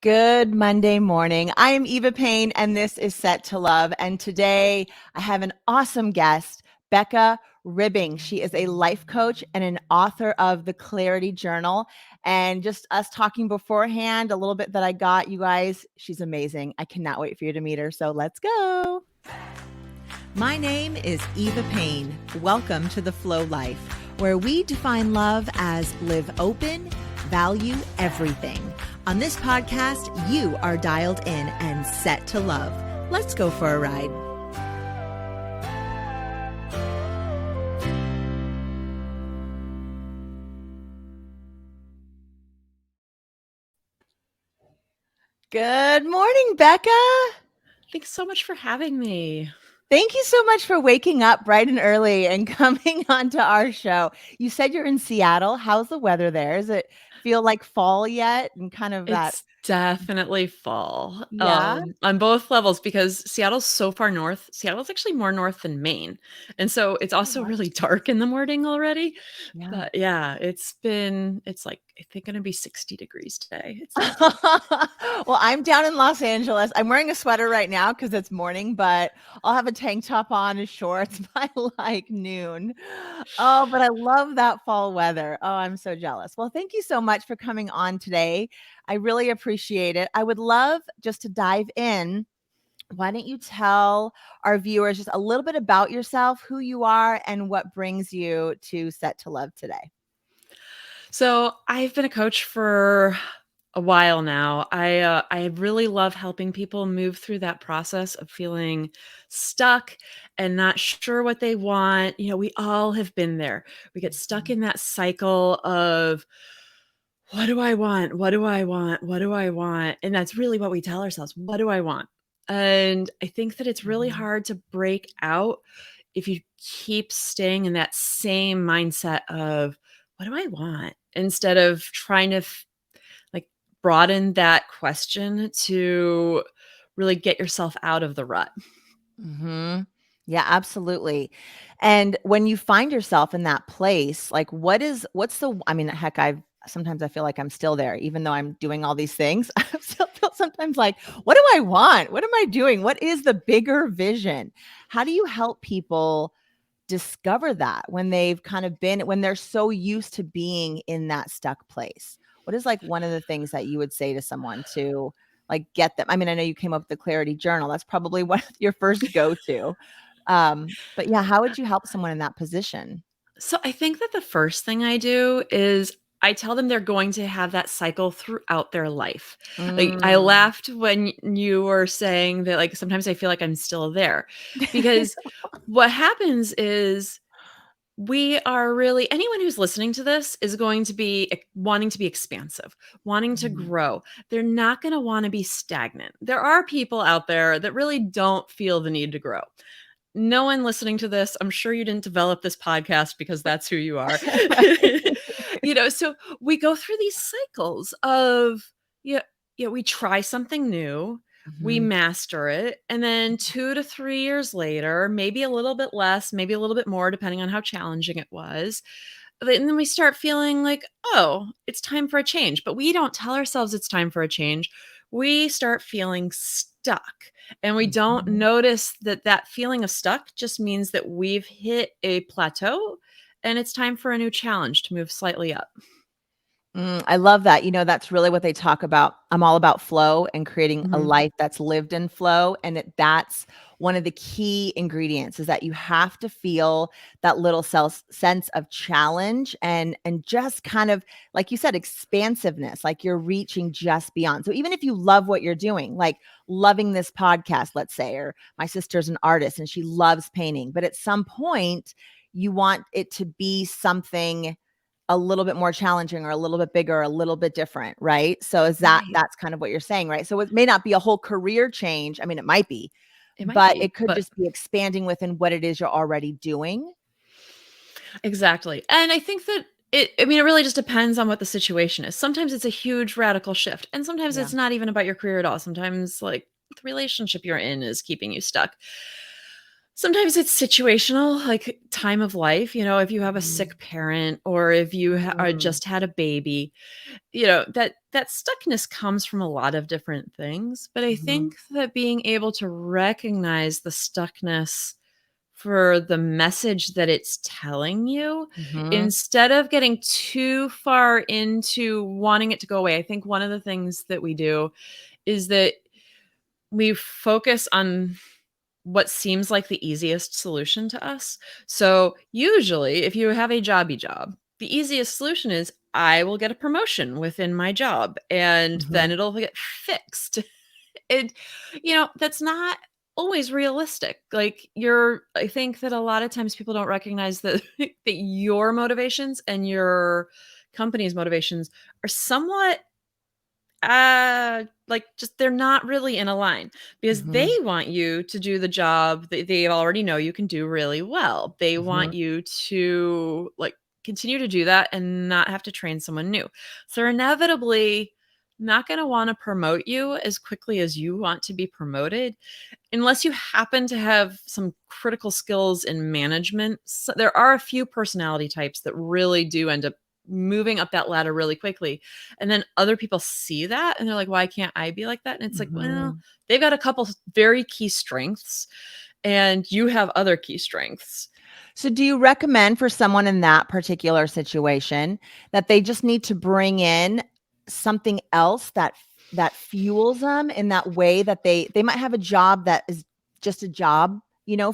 Good Monday morning. I am Eva Payne, and this is Set to Love. And today I have an awesome guest, Becca Ribbing. She is a life coach and an author of the Clarity Journal. And just us talking beforehand, a little bit that I got, you guys, she's amazing. I cannot wait for you to meet her. So let's go. My name is Eva Payne. Welcome to The Flow Life, where we define love as live open, value everything. On this podcast, you are dialed in and set to love. Let's go for a ride. Good morning, Becca. Thanks so much for having me. Thank you so much for waking up bright and early and coming onto our show. You said you're in Seattle. How's the weather there? Does it feel like fall yet? And kind of that. It's definitely fall. Yeah. On both levels because Seattle's so far north. Seattle's actually more north than Maine. And so it's also really dark in the morning already. Yeah. But yeah, it's like, I think going to be 60 degrees today. Well, I'm down in Los Angeles. I'm wearing a sweater right now because it's morning, but I'll have a tank top on and shorts by like noon. Oh, but I love that fall weather. Oh, I'm so jealous. Well, thank you so much for coming on today. I really appreciate it. I would love just to dive in. Why don't you tell our viewers just a little bit about yourself, who you are, and what brings you to Set to Love today? So I've been a coach for a while now. I really love helping people move through that process of feeling stuck and not sure what they want. You know, we all have been there. We get stuck in that cycle of what do I want? What do I want? What do I want? And that's really what we tell ourselves. What do I want? And I think that it's really hard to break out if you keep staying in that same mindset of what do I want instead of trying to like broaden that question to really get yourself out of the rut. Mm-hmm. Yeah, absolutely. And when you find yourself in that place, like I mean, heck, sometimes I feel like I'm still there, even though I'm doing all these things. I still feel sometimes like, what do I want? What am I doing? What is the bigger vision? How do you help people discover that when when they're so used to being in that stuck place? What is like one of the things that you would say to someone to like get them? I mean, I know you came up with the Clarity Journal. That's probably one of your first go-to. But yeah, how would you help someone in that position? So I think that the first thing I do is I tell them they're going to have that cycle throughout their life. Like I Mm. laughed when you were saying that like sometimes I feel like I'm still there because what happens is anyone who's listening to this is going to be wanting to be expansive, wanting to Mhm. grow. They're not going to want to be stagnant. There are people out there that really don't feel the need to grow. No one listening to this, I'm sure you didn't develop this podcast because that's who you are. So we go through these cycles of, we try something new, we Mhm. master it, and then 2 to 3 years later, maybe a little bit less, maybe a little bit more, depending on how challenging it was. And then we start feeling like, oh, it's time for a change. But we don't tell ourselves it's time for a change. We start feeling stuck. And we don't Mhm. notice that that feeling of stuck just means that we've hit a plateau and it's time for a new challenge to move slightly up. I love that. That's really what they talk about. I'm all about flow and creating a Mhm. life that's lived in flow. And that's one of the key ingredients is that you have to feel that little sense of challenge and just kind of, like you said, expansiveness, like you're reaching just beyond. So even if you love what you're doing, like loving this podcast, let's say, or my sister's an artist and she loves painting, but at some point you want it to be something a little bit more challenging or a little bit bigger, or a little bit different, right? So Right. that's kind of what you're saying, right? So it may not be a whole career change. I mean, it might be, It might but be, it could but just be expanding within what it is you're already doing. exactly. And I think that it really just depends on what the situation is. Sometimes it's a huge radical shift, and sometimes Yeah. it's not even about your career at all. Sometimes, like, the relationship you're in is keeping you stuck. Sometimes it's situational, like time of life, if you have a Mhm. sick parent or if you Mm. just had a baby, that stuckness comes from a lot of different things. But I Mhm. think that being able to recognize the stuckness for the message that it's telling you, Mhm. instead of getting too far into wanting it to go away. I think one of the things that we do is that we focus on what seems like the easiest solution to us. So, usually, if you have a jobby job, the easiest solution is I will get a promotion within my job and then Mhm. it'll get fixed. And, that's not always realistic. I think that a lot of times people don't recognize that that your motivations and your company's motivations are somewhat just they're not really in a line because they Mhm. want you to do the job that they already know you can do really well. They want Mhm. you to continue to do that and not have to train someone new. So they're inevitably not going to want to promote you as quickly as you want to be promoted unless you happen to have some critical skills in management. So there are a few personality types that really do end up moving up that ladder really quickly. And then other people see that and they're like, why can't I be like that? And it's like, well, Mhm. they've got a couple very key strengths and you have other key strengths. So do you recommend for someone in that particular situation that they just need to bring in something else that fuels them in that way that they might have a job that is just a job,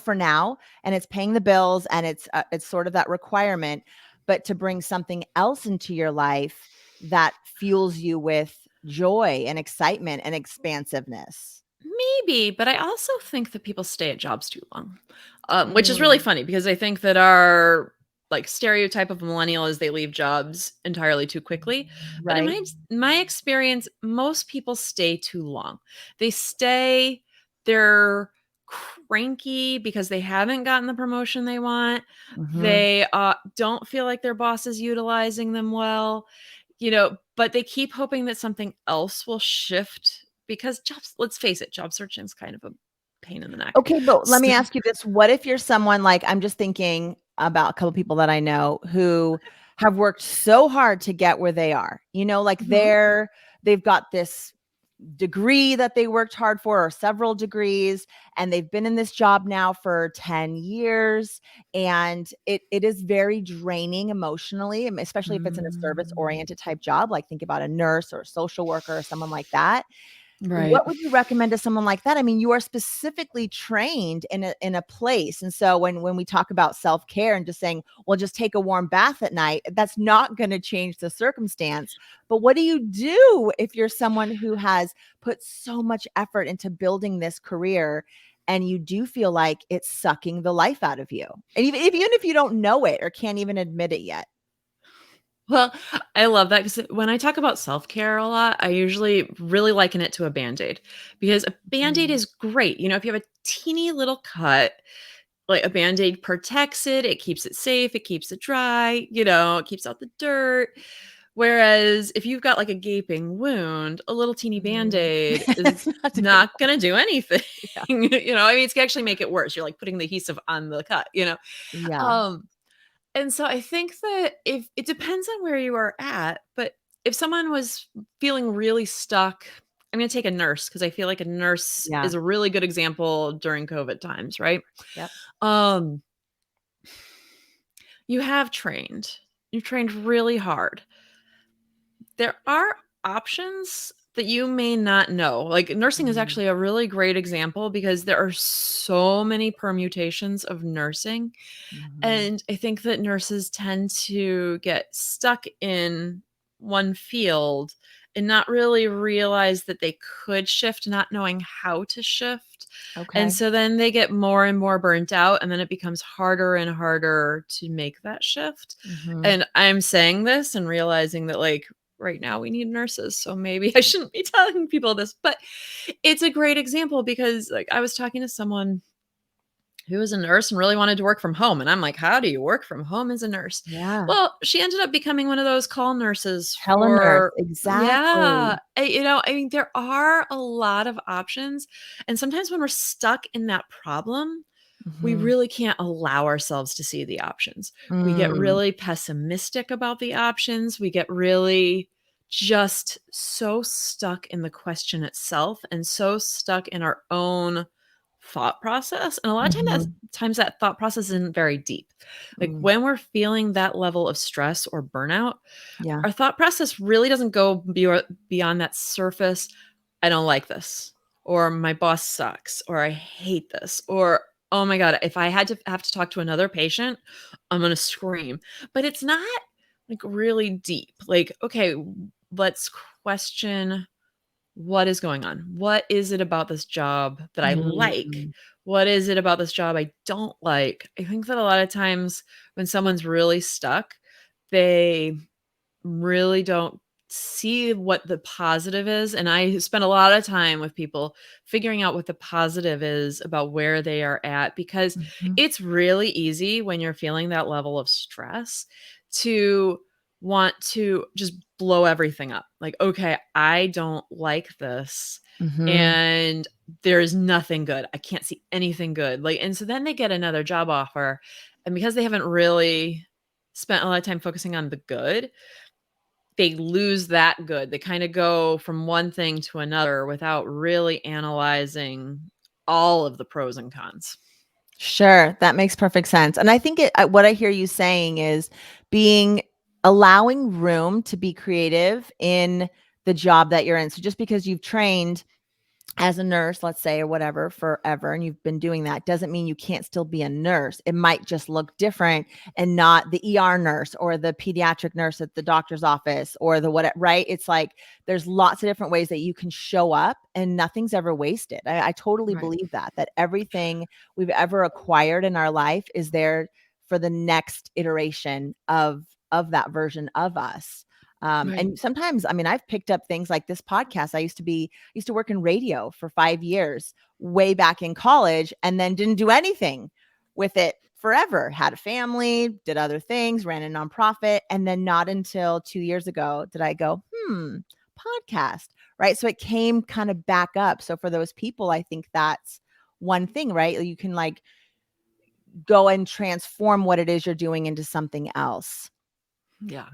for now, and it's paying the bills and it's sort of that requirement, but to bring something else into your life that fuels you with joy and excitement and expansiveness? Maybe, but I also think that people stay at jobs too long, which is really Mm, funny because I think that our stereotype of a millennial is they leave jobs entirely too quickly. But in right. my experience, most people stay too long. They stay, they're cranky because they haven't gotten the promotion they want. Mhm. They don't feel like their boss is utilizing them well, but they keep hoping that something else will shift because let's face it, job searching is kind of a pain in the neck. Okay, but let me So ask you this. What if you're someone like I'm just thinking about a couple people that I know who have worked so hard to get where they are. Like Mhm. they've got this degree that they worked hard for or several degrees and they've been in this job now for 10 years and it is very draining emotionally, especially if it's in a service Mm. oriented type job, like think about a nurse or a social worker or someone like that. Right. What would you recommend to someone like that? I mean, you are specifically trained in a place, and so when we talk about self-care and just saying, "Well, just take a warm bath at night," that's not gonna change the circumstance. But what do you do if you're someone who has put so much effort into building this career and you do feel like it's sucking the life out of you? And even if you don't know it or can't even admit it yet. Well, I love that because when I talk about self-care a lot, I usually really liken it to a Band-Aid because a Band-Aid Mhm. is great. If you have a teeny little cut, like a Band-Aid protects it, it keeps it safe, it keeps it dry, it keeps out the dirt. Whereas if you've got like a gaping wound, a little teeny Mhm. Band-Aid is It's not doing not gonna do anything. yeah. I mean, it's gonna actually make it worse. You're like putting the adhesive on the cut. Yeah. Um, and so I think that if it depends on where you are at, but if someone was feeling really stuck, I'm gonna take a nurse because I feel like a nurse Yeah. is a really good example during COVID times, right? Yep. Um, you have trained. You trained really hard. There are options that you may not know. Like nursing is Mhm. actually a really great example because there are so many permutations of nursing. Mhm. And I think that nurses tend to get stuck in one field and not really realize that they could shift, not knowing how to shift. And Okay. so then they get more and more burnt out, and then it becomes harder and harder to make that shift. Mhm. And I'm saying this and realizing that, right now we need nurses. So maybe I shouldn't be telling people this, but it's a great example because, I was talking to someone who was a nurse and really wanted to work from home. And I'm like, how do you work from home as a nurse? Yeah. Well, she ended up becoming one of those call nurses Telenurse, for, exactly. yeah. I mean, there are a lot of options. And sometimes when we're stuck in that problem, we Mhm. really can't allow ourselves to see the options. We get Mm. really pessimistic about the options. We get really just so stuck in the question itself and so stuck in our own thought process. And a lot of Mhm. times that thought process isn't very deep. Like Mm. when we're feeling that level of stress or burnout, Yeah. our thought process really doesn't go beyond that surface. I don't like this, or my boss sucks, or I hate this, or oh my God, if I had to have to talk to another patient, I'm going to scream. But it's not like really deep. Like, okay, let's question what is going on. What is it about this job that I like? Mm. What is it about this job I don't like? I think that a lot of times when someone's really stuck, they really don't see what the positive is, and I spend a lot of time with people figuring out what the positive is about where they are at, because Mhm. it's really easy when you're feeling that level of stress to want to just blow everything up. Like, okay, I don't like this, Mhm. and there is nothing good. I can't see anything good. Like, and so then they get another job offer, and because they haven't really spent a lot of time focusing on the good, they lose that good. They kinda go from one thing to another without really analyzing all of the pros and cons. Sure, that makes perfect sense, and I think what I hear you saying is being allowing room to be creative in the job that you're in. So just because you've trained as a nurse, let's say, or whatever, forever, and you've been doing that, doesn't mean you can't still be a nurse. It might just look different and not the ER nurse or the pediatric nurse at the doctor's office or the what, right? It's like there's lots of different ways that you can show up and nothing's ever wasted. I totally Right, believe that everything we've ever acquired in our life is there for the next iteration of that version of us. right, And sometimes, I mean, I've picked up things like this podcast. I used to work in radio for 5 years way back in college and then didn't do anything with it forever. Had a family, did other things, ran a nonprofit, and then not until 2 years ago did I go, podcast," right? So it came kind of back up. So for those people, I think that's one thing, right? You can, like, go and transform what it is you're doing into something else. yeah.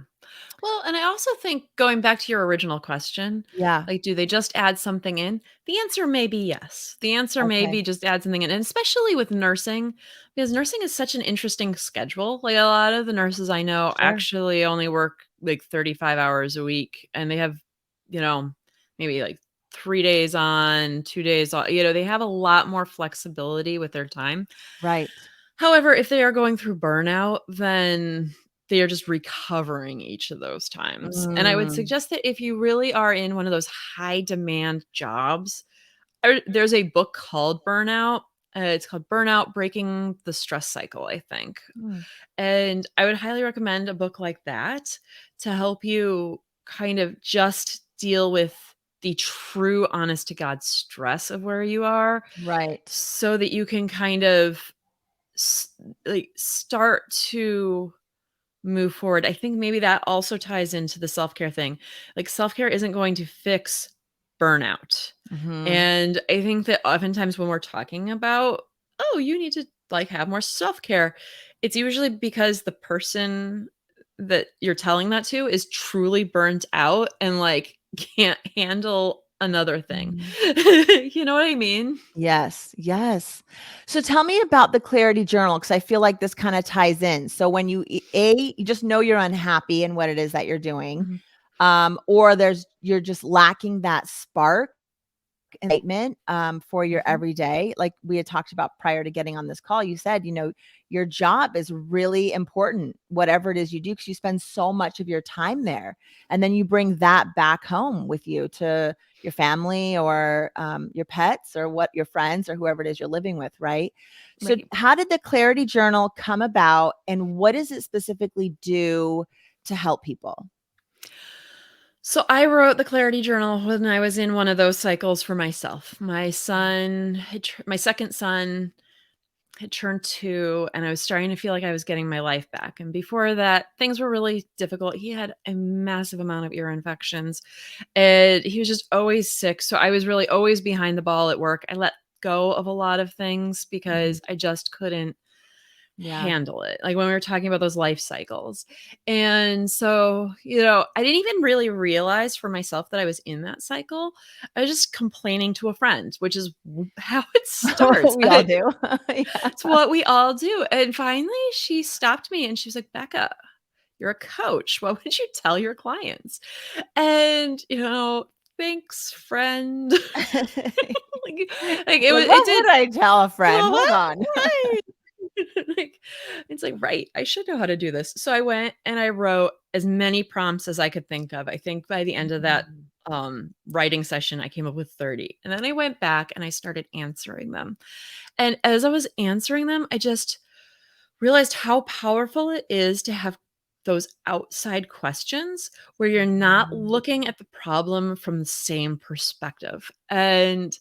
Well, and I also think going back to your original question, Yeah. like, do they just add something in? The answer may be yes. The answer may Okay. be just add something in, and especially with nursing, because nursing is such an interesting schedule. Like, a lot of the nurses I know Sure. actually only work like 35 hours a week, and they have, you know, maybe like 3 days on, 2 days off. They have a lot more flexibility with their time. Right. However, if they are going through burnout, then they are just recovering each of those times. And I would Mm. suggest that if you really are in one of those high demand jobs, there's a book called Burnout. It's called Burnout Breaking the Stress Cycle, I think. Mm. And I would highly recommend a book like that to help you kind of just deal with the true, honest to God stress of where you are, Right. so that you can kind of s- start to move forward. I think maybe that also ties into the self-care thing. Like, self-care isn't going to fix burnout. Mhm. And I think that oftentimes when we're talking about, oh, you need to like have more self-care, it's usually because the person that you're telling that to is truly burnt out and like can't handle another thing. Mhm. You know what I mean? Yes, yes. So tell me about the clarity journal because I feel like this kinda ties in. So when you just know you're unhappy in what it is that you're doing, Mhm. or you're just lacking that spark excitement, for your Mhm. everyday. Like we had talked about prior to getting on this call, you said, your job is really important, whatever it is you do, because you spend so much of your time there. And then you bring that back home with you to your family or your pets or what your friends or whoever it is you're living with, right? So, Right. how did the Clarity Journal come about and what does it specifically do to help people? So I wrote the clarity journal when I was in one of those cycles for myself. My second son had turned 2, and I was starting to feel like I was getting my life back. And before that, things were really difficult. He had a massive amount of ear infections, and he was just always sick. So I was really always behind the ball at work. I let go of a lot of things Mhm. because I just couldn't Yeah. handle it, like when we were talking about those life cycles. And so, I didn't even really realize for myself that I was in that cycle. I was just complaining to a friend, which is how it starts. We all do. Yeah. It's what we all do. And finally, she stopped me and she was like, "Becca, you're a coach. What would you tell your clients?" And, thanks, friend. like, Like, it what did. would I tell a friend? Well, Hold what? on. Right. like it's like, right, I should know how to do this. So I went and I wrote as many prompts as I could think of. I think by the end of that Mhm. writing session I came up with 30. And then I went back and I started answering them. And as I was answering them, I just realized how powerful it is to have those outside questions where you're not Mhm. looking at the problem from the same perspective. And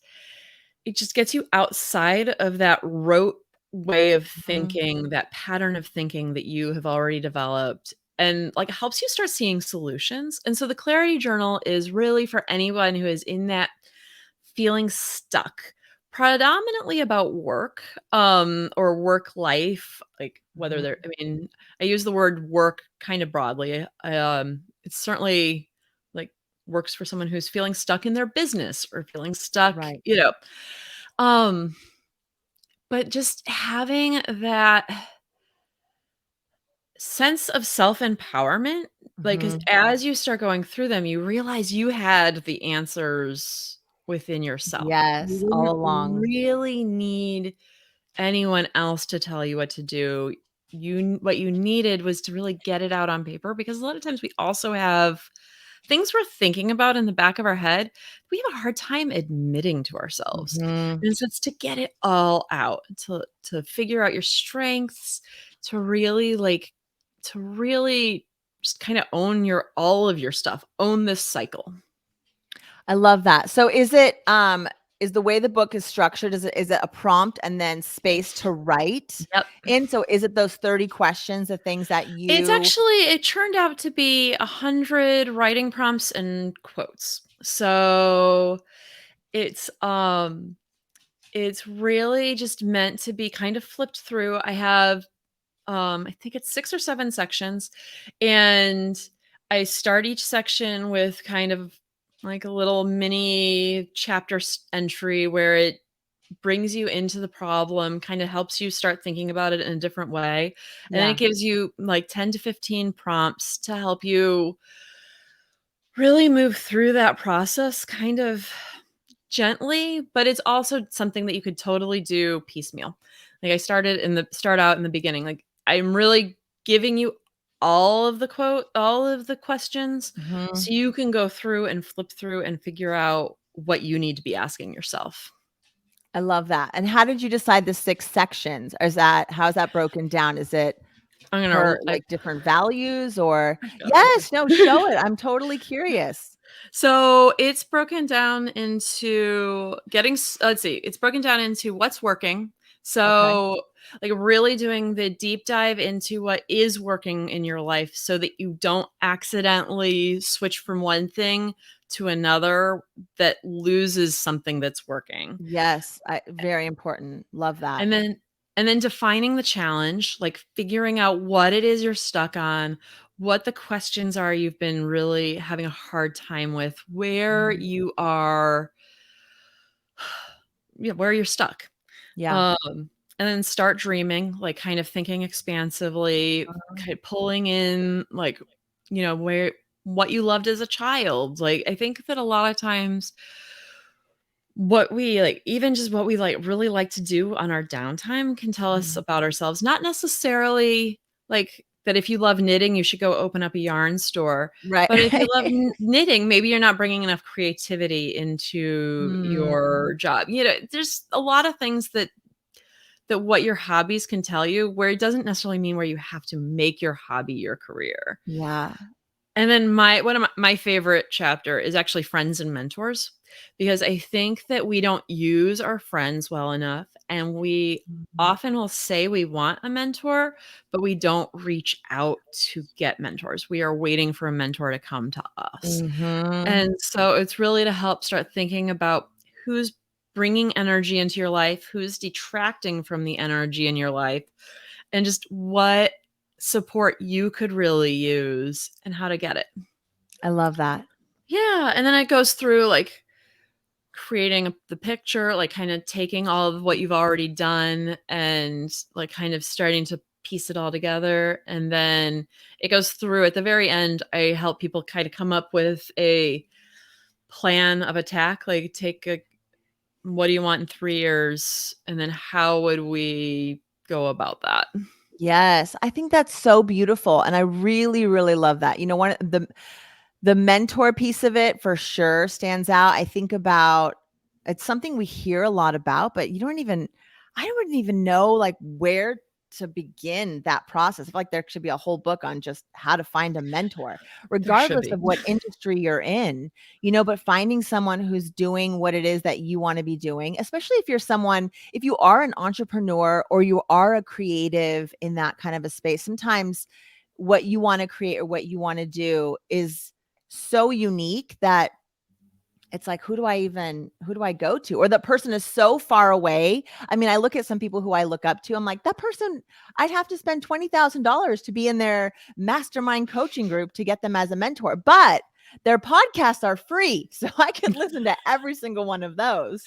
it just gets you outside of that rote way of Mhm. thinking, that pattern of thinking that you have already developed, and, like, helps you start seeing solutions. And so the clarity journal is really for anyone who is in that feeling stuck, predominantly about work, or work life, like, whether they're Mhm. I mean, I use the word work kind of broadly. It's certainly, like, works for someone who's feeling stuck in their business or feeling stuck, Right. um, but just having that sense of self-empowerment, like, 'cause Mhm. as you start going through them, you realize you had the answers within yourself. Yes, You all didn't along. really need anyone else to tell you what to do. What you needed was to really get it out on paper, because a lot of times we also have things we're thinking about in the back of our head, we have a hard time admitting to ourselves. Mhm. And so it's to get it all out, to figure out your strengths, to really just kind of own your all of your stuff, own this cycle. I love that. So is the way the book is structured, is it a prompt and then space to write Yep. in? So is it those 30 questions, the things that you It turned out to be 100 writing prompts and quotes. So it's um it's really just meant to be kind of flipped through. I have I think it's 6 or 7 sections, and I start each section with kind of like a little mini chapter entry where it brings you into the problem, kind of helps you start thinking about it in a different way. And then it Yeah, gives you like 10 to 15 prompts to help you really move through that process kind of gently, but it's also something that you could totally do piecemeal. Like, I start out in the beginning, like, I'm really giving you all of the questions, mhm. so you can go through and flip through and figure out what you need to be asking yourself. I love that. And how did you decide the 6 sections? Or how is that broken down? Is it I'm gonna per, like, different values or I've got it Yes, no, show right. it. I'm totally curious. So it's broken down into let's see, it's broken down into what's working. Okay. So, like, really doing the deep dive into what is working in your life so that you don't accidentally switch from one thing to another that loses something that's working. Yes, very important. Love that. And then defining the challenge, like figuring out what it is you're stuck on, what the questions are you've been really having a hard time with, where Mhm. you are yeah, where you're stuck. Yeah. Um, and then start dreaming, like kind of thinking expansively, Mhm. kind of pulling in like, where what you loved as a child. Like, I think that a lot of times what we like, even just what we like really like to do on our downtime can tell us Mhm. about ourselves. Not necessarily like that if you love knitting, you should go open up a yarn store. Right. But if you love knitting, maybe you're not bringing enough creativity into Mm. your job. There's a lot of things that what your hobbies can tell you, where it doesn't necessarily mean where you have to make your hobby your career. Yeah. And then one of my favorite chapter is actually friends and mentors, because I think that we don't use our friends well enough, and we Mhm. often will say we want a mentor, but we don't reach out to get mentors. We are waiting for a mentor to come to us. Mhm. And so it's really to help start thinking about who's bringing energy into your life, who's detracting from the energy in your life, and just what support you could really use and how to get it. I love that. Yeah. And then it goes through like creating the picture, like kind of taking all of what you've already done and like kind of starting to piece it all together. And then it goes through at the very end. I help people kind of come up with a plan of attack, like take a, what do you want in 3 years? And then how would we go about that? Yes, I think that's so beautiful, and I really, really love that. One of the mentor piece of it for sure stands out. I think about it's something we hear a lot about, but I don't even know like where to begin that process. I feel like there should be a whole book on just how to find a mentor, There should regardless be. of what industry you're in, but finding someone who's doing what it is that you want to be doing, especially if you are an entrepreneur or you are a creative in that kind of a space. Sometimes what you want to create or what you want to do is so unique that it's like, who do I go to? Or the person is so far away. I mean, I look at some people who I look up to. I'm like, that person, I'd have to spend $20,000 to be in their mastermind coaching group to get them as a mentor. But their podcasts are free. So I can listen to every single one of those.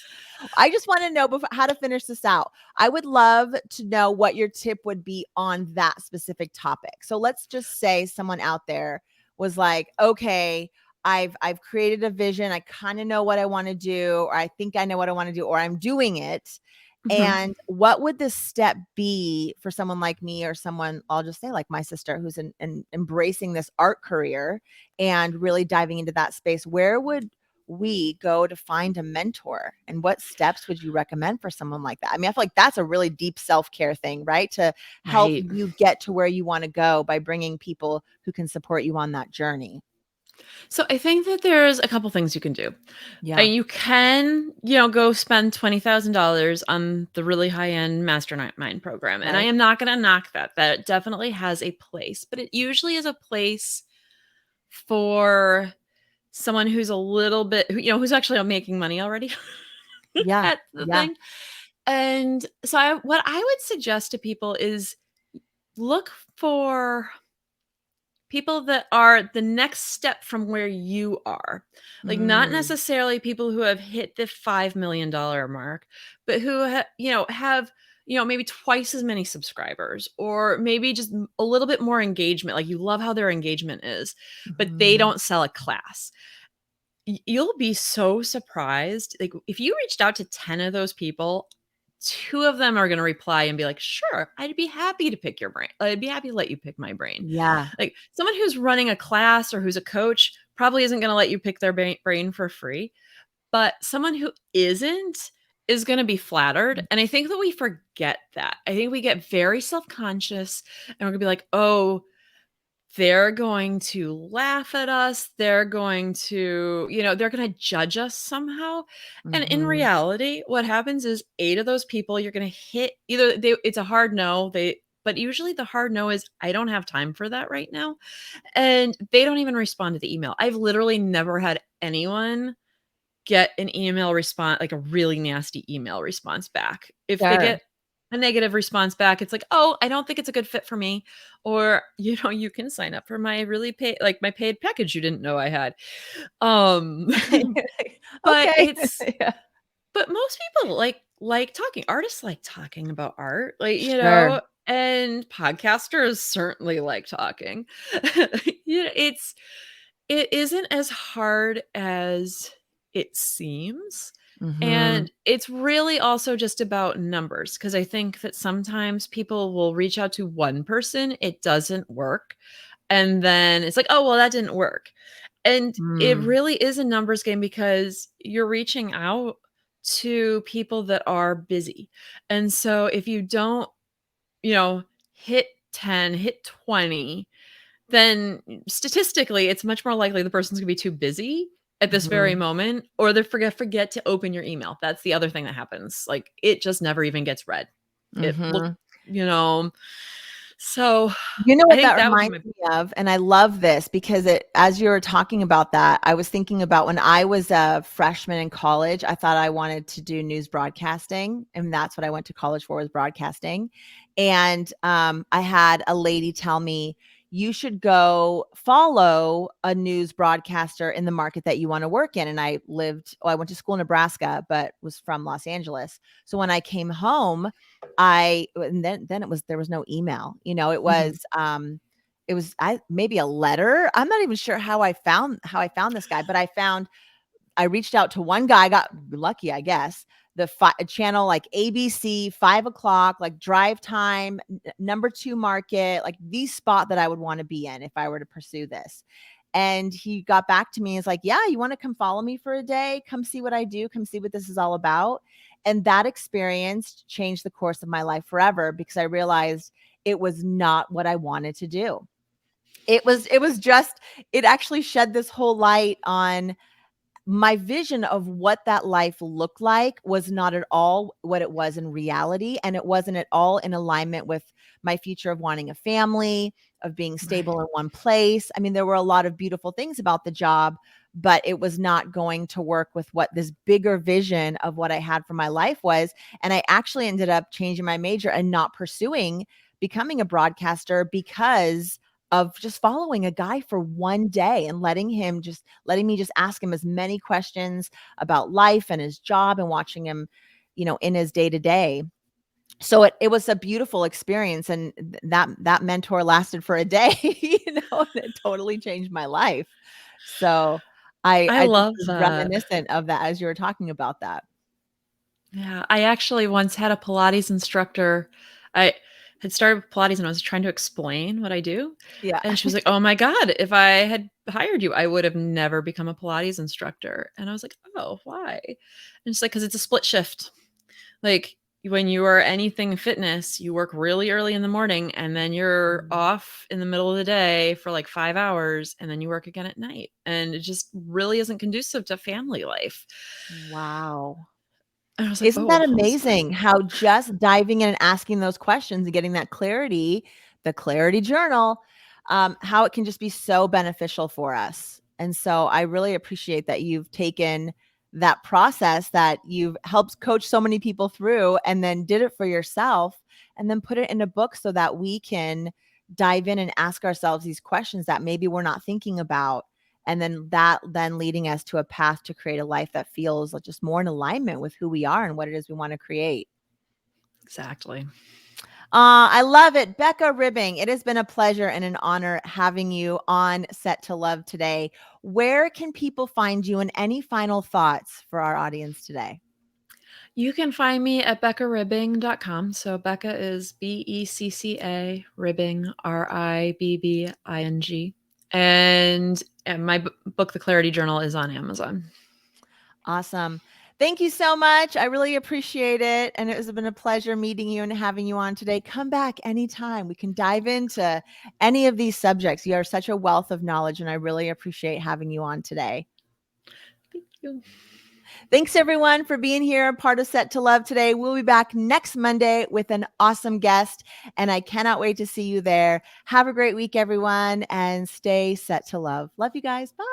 I just want to know how to finish this out. I would love to know what your tip would be on that specific topic. So let's just say someone out there was like, okay, I've created a vision. I kind of know what I want to do, or I think I know what I want to do, or I'm doing it. Mhm. And what would this step be for someone like me, or someone, I'll just say like my sister, who's embracing this art career and really diving into that space? Where would we go to find a mentor, and what steps would you recommend for someone like that? I mean, I feel like that's a really deep self-care thing, right? To help Right. you get to where you want to go by bringing people who can support you on that journey. So I think that there's a couple things you can do. Yeah. You can, go spend $20,000 on the really high-end mastermind program. And I Right. am not going to knock that. That definitely has a place, but it usually is a place for someone who's a little bit, who's actually making money already Yeah. at the Yeah. thing. And so what I would suggest to people is look for people that are the next step from where you are. Like not Mm. necessarily people who have hit the $5 million mark, but who have maybe twice as many subscribers, or maybe just a little bit more engagement. Like you love how their engagement is, but they Mhm. don't sell a class. You'll be so surprised. Like if you reached out to 10 of those people, 2 of them are going to reply and be like, "Sure, I'd be happy to pick your brain. I'd be happy to let you pick my brain." Yeah. Like someone who's running a class or who's a coach probably isn't going to let you pick their brain for free, but someone who isn't is going to be flattered. And I think that we forget that. I think we get very self-conscious and we're going to be like, "Oh, they're going to laugh at us. They're going to, they're going to judge us somehow." And in Mhm. reality, what happens is 8 of those people you're going to hit it's a hard no. But usually the hard no is, I don't have time for that right now. And they don't even respond to the email. I've literally never had anyone get an email response, like a really nasty email response back. If they Sure. get a negative response back, it's like, "Oh, I don't think it's a good fit for me." Or, you can sign up for my really my paid package you didn't know I had. Um, but Okay. it's Yeah. but most people like talking. Artists like talking about art, Sure. and podcasters certainly like talking. It isn't as hard as it seems. Mhm. And it's really also just about numbers, because I think that sometimes people will reach out to one person, it doesn't work. And then it's like, "Oh, well, that didn't work." And it Mm. really is a numbers game because you're reaching out to people that are busy. And so if you don't, you know, hit 10, hit 20, then statistically, it's much more likely the person's gonna be too busy at this very Mhm. moment, or they forget to open your email. That's the other thing that happens. Like, it just never even gets read. It look Mhm. you know So, You know I what think that that would be reminds my me of? And I love this because as you were talking about that, I was thinking about when I was a freshman in college, I thought I wanted to do news broadcasting. And that's what I went to college for, was broadcasting. And I had a lady tell me, you should go follow a news broadcaster in the market that you want to work in. And I went to school in Nebraska, but was from Los Angeles. So when I came home, and then there was no email, it Mhm. was maybe a letter. I'm not even sure how I found this guy, but I reached out to one guy, got lucky, I guess. The channel like ABC, 5 o'clock, like drive time, number 2 market, like the spot that I would want to be in if I were to pursue this. And he got back to me. He's like, yeah, you want to come follow me for a day? Come see what I do. Come see what this is all about. And that experience changed the course of my life forever because I realized it was not what I wanted to do. It actually shed this whole light on my vision of what that life looked like was not at all what it was in reality. And it wasn't at all in alignment with my future of wanting a family, of being Right. stable in one place. I mean, there were a lot of beautiful things about the job, but it was not going to work with what this bigger vision of what I had for my life was. And I actually ended up changing my major and not pursuing becoming a broadcaster because of just following a guy for one day and letting me just ask him as many questions about life and his job and watching him, in his day to day. So it was a beautiful experience. And that mentor lasted for a day, and it totally changed my life. So I I just love was that. reminiscent of that as you were talking about that. Yeah, I actually once had a Pilates instructor. I had started with Pilates and I was trying to explain what I do. Yeah. And she was like, "Oh my God, if I had hired you, I would have never become a Pilates instructor." And I was like, "Oh, why?" And she's like, "Because it's a split shift. Like when you are anything fitness, you work really early in the morning and then you're Mm. off in the middle of the day for like 5 hours and then you work again at night. And it just really isn't conducive to family life." Wow. And I was like, Isn't that "Oh, I'm sorry." amazing how just diving in and asking those questions and getting that clarity, the clarity journal, how it can just be so beneficial for us. And so I really appreciate that you've taken that process that you've helped coach so many people through and then did it for yourself and then put it in a book so that we can dive in and ask ourselves these questions that maybe we're not thinking about, and then leading us to a path to create a life that feels like just more in alignment with who we are and what it is we want to create. Exactly. I love it. Becca Ribbing, it has been a pleasure and an honor having you on Set to Love today. Where can people find you, and any final thoughts for our audience today? You can find me at beccaribbing.com. So Becca is Becca, Ribbing, Ribbing. And my book, The Clarity Journal, is on Amazon. Awesome. Thank you so much. I really appreciate it. And it has been a pleasure meeting you and having you on today. Come back anytime. We can dive into any of these subjects. You are such a wealth of knowledge, and I really appreciate having you on today. Thank you. Thanks everyone for being here, part of Set to Love today. We'll be back next Monday with an awesome guest, and I cannot wait to see you there. Have a great week, everyone, and stay set to love. Love you guys. Bye.